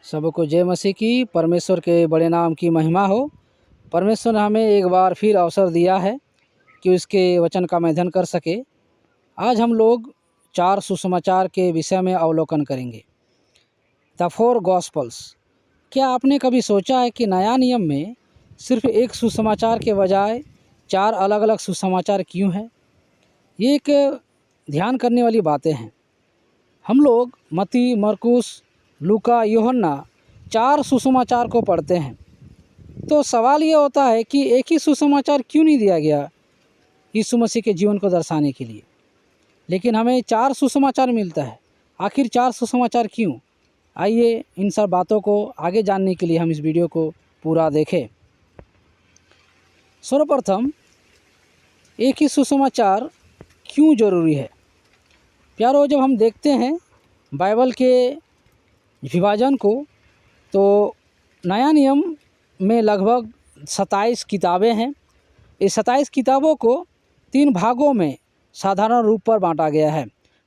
सबको जय मसीह की। परमेश्वर के बड़े नाम की महिमा हो। परमेश्वर ने हमें एक बार फिर अवसर दिया है कि उसके वचन का हम अध्ययन कर सके। आज हम लोग 4 सुसमाचार के विषय में अवलोकन करेंगे। The 4 gospels. क्या आपने कभी सोचा है कि नया नियम में सिर्फ एक सुसमाचार के बजाय 4 अलग अलग सुसमाचार क्यों हैं? ये एक ध्यान करने वाली बातें हैं। हम लोग मत्ती, मरकुस, लूका, यूहन्ना 4 सुसमाचार को पढ़ते हैं। तो सवाल ये होता है कि एक ही सुसमाचार क्यों नहीं दिया गया यीशु मसीह के जीवन को दर्शाने के लिए, लेकिन हमें 4 सुसमाचार मिलता है। आखिर 4 सुसमाचार क्यों? आइए इन सब बातों को आगे जानने के लिए हम इस वीडियो को पूरा देखें। सर्वप्रथम, एक ही सुसमाचार क्यों ज़रूरी है? प्यारो, जब हम देखते हैं बाइबल के विभाजन को, तो नया नियम में लगभग 27 किताबें हैं। इस 27 किताबों को 3 भागों में साधारण रूप पर बांटा गया है।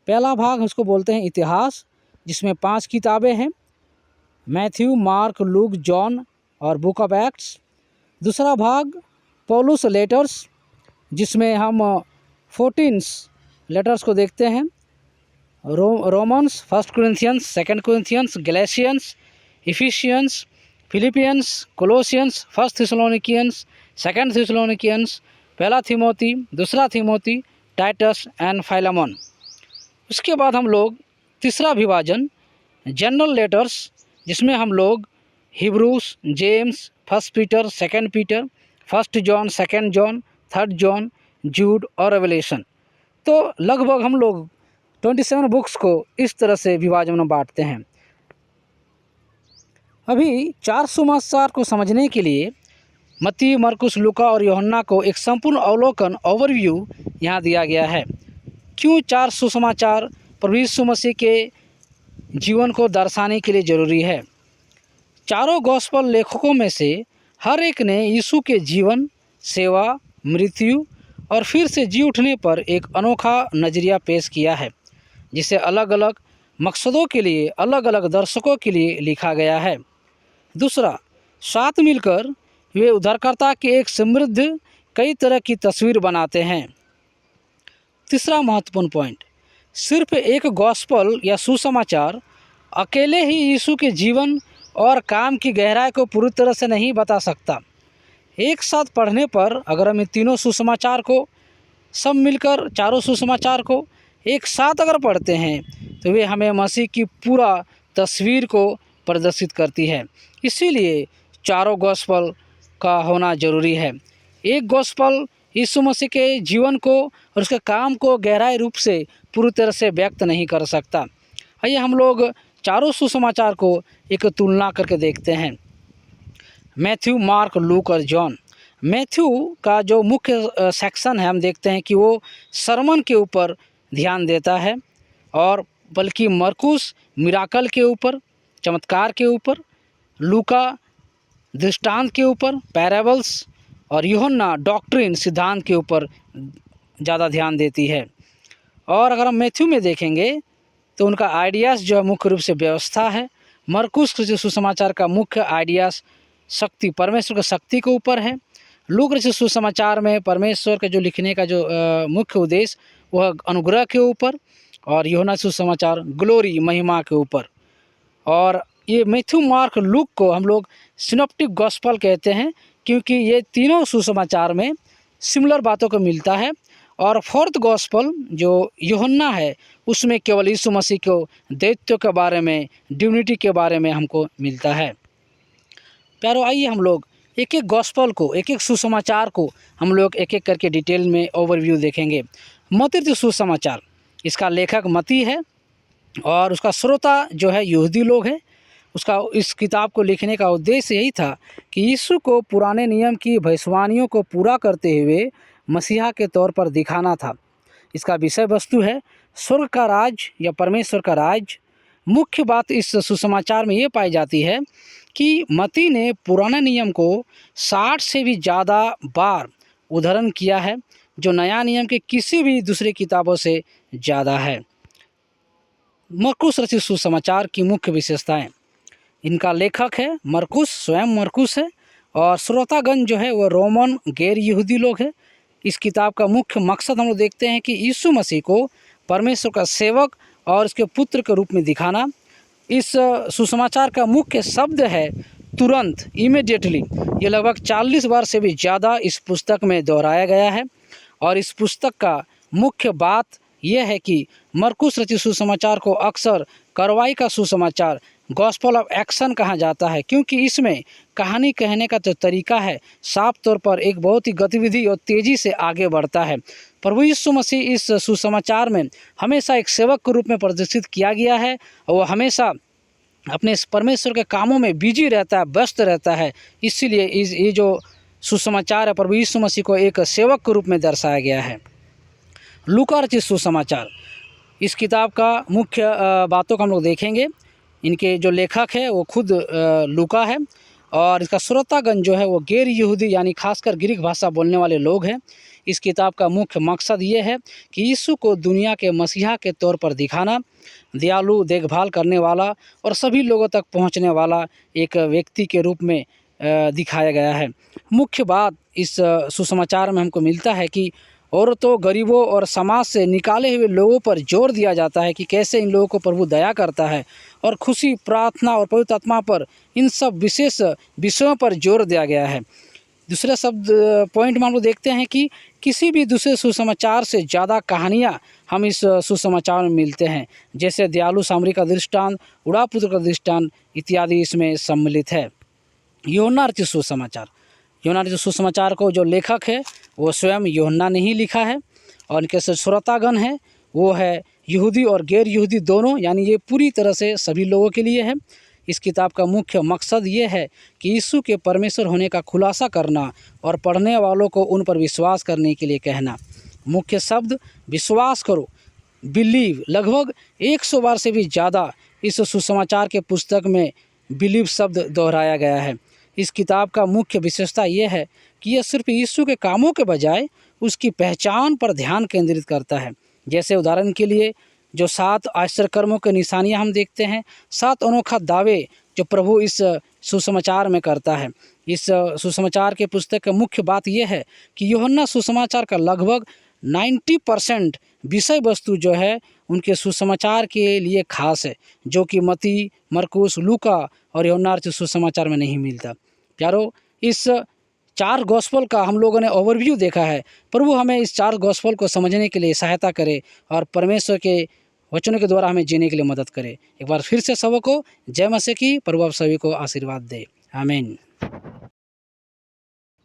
पहला भाग उसको बोलते हैं इतिहास, जिसमें 5 किताबें हैं, मैथ्यू, मार्क, लूक, जॉन और बुक ऑफ एक्ट्स। दूसरा भाग पौलुस लेटर्स, जिसमें हम 14 लेटर्स को देखते हैं। Romans, 1 Corinthians, 2 Corinthians, Galatians, Ephesians, Philippians, Colossians, 1 Thessalonians, 2 Thessalonians, 1 Timothy, 2 Timothy, Titus and Philemon. उसके बाद हम लोग तीसरा विभाजन जनरल लेटर्स, जिसमें हम लोग Hebrews, James, 1 Peter, 2 Peter, 1 John, 2 John, 3 John, Jude और रेवलेशन। तो लगभग हम लोग 27 बुक्स को इस तरह से विभाजन में बांटते हैं। अभी 4 सुसमाचार को समझने के लिए मत्ती, मरकुस, लूका और यूहन्ना को एक संपूर्ण अवलोकन ओवरव्यू यहाँ दिया गया है। क्यों 4 सुसमाचार प्रभु यीशु मसीह के जीवन को दर्शाने के लिए ज़रूरी है? चारों गॉस्पल लेखकों में से हर एक ने यीशु के जीवन, सेवा, मृत्यु और फिर से जी उठने पर एक अनोखा नज़रिया पेश किया है, जिसे अलग अलग मकसदों के लिए, अलग अलग दर्शकों के लिए लिखा गया है। दूसरा, साथ मिलकर वे उद्धारकर्ता की एक समृद्ध कई तरह की तस्वीर बनाते हैं। तीसरा महत्वपूर्ण पॉइंट, सिर्फ एक गॉस्पल या सुसमाचार अकेले ही यीशु के जीवन और काम की गहराई को पूरी तरह से नहीं बता सकता। एक साथ पढ़ने पर अगर हम इन तीनों सुसमाचार को सब मिलकर, चारों सुसमाचार को एक साथ अगर पढ़ते हैं, तो वे हमें मसीह की पूरा तस्वीर को प्रदर्शित करती है। इसीलिए चारों गॉस्पल का होना ज़रूरी है। एक गॉस्पल यीशु मसीह के जीवन को और उसके काम को गहराई रूप से पूरी तरह से व्यक्त नहीं कर सकता। आइए हम लोग चारों सुसमाचार को एक तुलना करके देखते हैं। मैथ्यू, मार्क, लूक और जॉन। मैथ्यू का जो मुख्य सेक्शन है, हम देखते हैं कि वो सरमन के ऊपर ध्यान देता है, और बल्कि मरकुस मिराकल के ऊपर, चमत्कार के ऊपर, लूका दृष्टांत के ऊपर, पैराबल्स, और यूहन्ना डॉक्ट्रिन, सिद्धांत के ऊपर ज़्यादा ध्यान देती है। और अगर हम मैथ्यू में देखेंगे तो उनका आइडियाज़ जो मुख्य रूप से व्यवस्था है। मरकुस के जो सुसमाचार का मुख्य आइडियाज़ शक्ति, परमेश्वर की शक्ति के ऊपर है। लूक के सुसमाचार में परमेश्वर के जो लिखने का जो मुख्य उद्देश्य वह अनुग्रह के ऊपर, और यूहन्ना सुसमाचार ग्लोरी, महिमा के ऊपर। और ये मैथ्यू, मार्क, लूक को हम लोग सिनॉप्टिक गॉस्पल कहते हैं, क्योंकि ये तीनों सुसमाचार में सिमिलर बातों को मिलता है। और 4th गॉस्पल जो यूहन्ना है, उसमें केवल यीशु मसीह को दैत्य के बारे में, डिविनिटी के बारे में हमको मिलता है। प्यारो, आइए हम लोग एक एक गॉस्पल को, एक एक सुसमाचार को हम लोग एक एक करके डिटेल में ओवरव्यू देखेंगे। मत्ती सुसमाचार, इसका लेखक मत्ती है और उसका श्रोता जो है यहूदी लोग है। उसका इस किताब को लिखने का उद्देश्य यही था कि यीशु को पुराने नियम की भविष्यवाणियों को पूरा करते हुए मसीहा के तौर पर दिखाना था। इसका विषय वस्तु है स्वर्ग का राज या परमेश्वर का राज। मुख्य बात इस सुसमाचार में ये पाई जाती है कि मत्ती ने पुराने नियम को 60 से भी ज़्यादा बार उद्धरण किया है, जो नया नियम के किसी भी दूसरी किताबों से ज़्यादा है। मरकुस रचित सुसमाचार की मुख्य विशेषताएं। इनका लेखक है मरकुस, स्वयं मरकुस है, और श्रोतागण जो है वो रोमन गैर यहूदी लोग हैं। इस किताब का मुख्य मकसद हम लोग देखते हैं कि यीशु मसीह को परमेश्वर का सेवक और उसके पुत्र के रूप में दिखाना। इस सुसमाचार का मुख्य शब्द है तुरंत, इमीडिएटली। ये लगभग 40 बार से भी ज़्यादा इस पुस्तक में दोहराया गया है। और इस पुस्तक का मुख्य बात यह है कि मरकुस रचित सुसमाचार को अक्सर कार्रवाई का सुसमाचार, गॉस्पल ऑफ एक्शन कहा जाता है, क्योंकि इसमें कहानी कहने का जो तरीका है साफ तौर पर एक बहुत ही गतिविधि और तेज़ी से आगे बढ़ता है। प्रभु यीशु मसीह इस सुसमाचार में हमेशा एक सेवक के रूप में प्रदर्शित किया गया है, और वह हमेशा अपने परमेश्वर के कामों में बिजी रहता है, व्यस्त रहता है। इसीलिए ये जो सुसमाचार है प्रभु यीशु मसीह को एक सेवक के रूप में दर्शाया गया है। लूका रचित सुसमाचार, इस किताब का मुख्य बातों को हम लोग देखेंगे। इनके जो लेखक है वो खुद लूका है, और इसका श्रोतागण जो है वो गैर यहूदी यानी खासकर ग्रीक भाषा बोलने वाले लोग हैं। इस किताब का मुख्य मकसद ये है कि यीशु को दुनिया के मसीहा के तौर पर दिखाना, दयालु, देखभाल करने वाला और सभी लोगों तक पहुंचने वाला एक व्यक्ति के रूप में दिखाया गया है। मुख्य बात इस सुसमाचार में हमको मिलता है कि औरतों, गरीबों और समाज से निकाले हुए लोगों पर जोर दिया जाता है कि कैसे इन लोगों को प्रभु दया करता है, और खुशी, प्रार्थना और पवित्र आत्मा पर, इन सब विशेष विषयों पर जोर दिया गया है। दूसरे शब्द पॉइंट में हम लोग देखते हैं कि किसी भी दूसरे सुसमाचार से ज़्यादा कहानियाँ हम इस सुसमाचार में मिलते हैं, जैसे दयालु सामरी का दृष्टांत, उड़ा पुत्र का दृष्टांत इत्यादि इसमें सम्मिलित है। यूहन्ना रचित सुसमाचार, यूहन्ना रचित सुसमाचार को जो लेखक है वो स्वयं यूहन्ना ने ही लिखा है, और इनके श्रोतागण है वो है यहूदी और गैर यहूदी दोनों, यानी ये पूरी तरह से सभी लोगों के लिए है। इस किताब का मुख्य मकसद ये है कि यीशु के परमेश्वर होने का खुलासा करना और पढ़ने वालों को उन पर विश्वास करने के लिए कहना। मुख्य शब्द विश्वास करो, बिलीव, लगभग 100 बार से भी ज़्यादा इस सुसमाचार के पुस्तक में बिलीव शब्द दोहराया गया है। इस किताब का मुख्य विशेषता यह है कि यह सिर्फ यीशु के कामों के बजाय उसकी पहचान पर ध्यान केंद्रित करता है। जैसे उदाहरण के लिए जो 7 आश्चर्यकर्मों के निशानियां हम देखते हैं, 7 अनोखा दावे जो प्रभु इस सुसमाचार में करता है। इस सुसमाचार के पुस्तक का मुख्य बात यह है कि यूहन्ना सुसमाचार का लगभग 90% विषय वस्तु जो है उनके सुसमाचार के लिए खास है, जो कि मत्ती, मरकुस, लूका और यूहन्ना रचित सुसमाचार में नहीं मिलता। प्यारो, इस 4 गॉस्पल का हम लोगों ने ओवरव्यू देखा है। प्रभु हमें इस 4 गॉस्पल को समझने के लिए सहायता करे और परमेश्वर के वचनों के द्वारा हमें जीने के लिए मदद करे। एक बार फिर से सबको जय मसीह की। प्रभु आप सभी को आशीर्वाद दे। आमीन।